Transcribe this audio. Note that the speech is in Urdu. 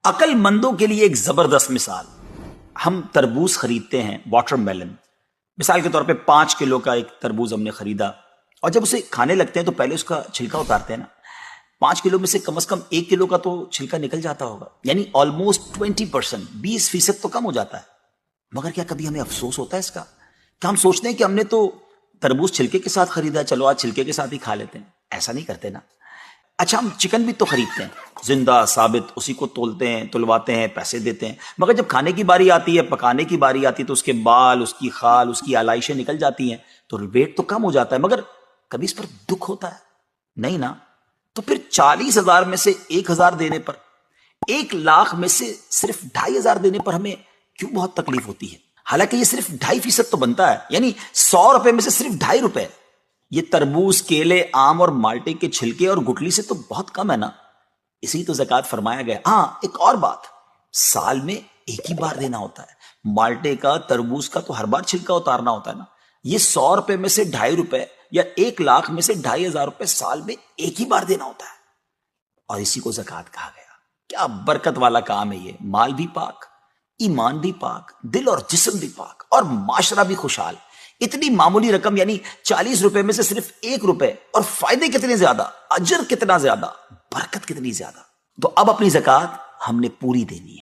عقل مندوں کے لیے ایک زبردست مثال. ہم تربوز خریدتے ہیں، واٹر میلن. مثال کے طور پہ 5 کلو کا ایک تربوز ہم نے خریدا، اور جب اسے کھانے لگتے ہیں تو پہلے اس کا چھلکا اتارتے ہیں نا. 5 کلو میں سے کم از کم 1 کلو کا تو چھلکا نکل جاتا ہوگا، یعنی آلموسٹ 20%، 20% تو کم ہو جاتا ہے. مگر کیا کبھی ہمیں افسوس ہوتا ہے اس کا؟ کہ ہم سوچتے ہیں کہ ہم نے تو تربوز چھلکے کے ساتھ خریدا، چلو آج چھلکے کے ساتھ ہی کھا لیتے ہیں. ایسا نہیں کرتے نا. اچھا، ہم چکن بھی تو خریدتے ہیں، زندہ ثابت، اسی کو تولتے ہیں، تلواتے ہیں، پیسے دیتے ہیں، مگر جب کھانے کی باری آتی ہے، پکانے کی باری آتی ہے، تو اس کے بال، اس کی خال، اس کی آلائشیں نکل جاتی ہیں، تو ویٹ تو کم ہو جاتا ہے. مگر کبھی اس پر دکھ ہوتا ہے؟ نہیں نا. تو پھر 40,000 میں سے 1,000 دینے پر، 1,00,000 میں سے صرف 2,500 دینے پر ہمیں کیوں بہت تکلیف ہوتی ہے؟ حالانکہ یہ صرف 2.5% تو بنتا ہے، یعنی 100 روپے میں سے صرف 2.5 روپے. یہ تربوز، کیلے، آم اور مالٹے کے چھلکے اور گٹلی سے تو بہت کم ہے نا. اسی تو زکوٰۃ فرمایا گیا. ہاں، ایک اور بات، سال میں ایک ہی بار دینا ہوتا ہے. مالٹے کا، تربوز کا تو ہر بار چھلکا اتارنا ہوتا ہے نا. یہ 100 روپے میں سے 2.5 روپے یا 1,00,000 میں سے 2,500 روپے سال میں ایک ہی بار دینا ہوتا ہے، اور اسی کو زکوٰۃ کہا گیا. کیا برکت والا کام ہے یہ. مال بھی پاک، ایمان بھی پاک، دل اور جسم بھی پاک، اور معاشرہ بھی خوشحال. اتنی معمولی رقم، یعنی 40 روپے میں سے صرف 1 روپے، اور فائدے کتنے زیادہ، اجر کتنا زیادہ، برکت کتنی زیادہ. تو اب اپنی زکوٰۃ ہم نے پوری دینی ہے.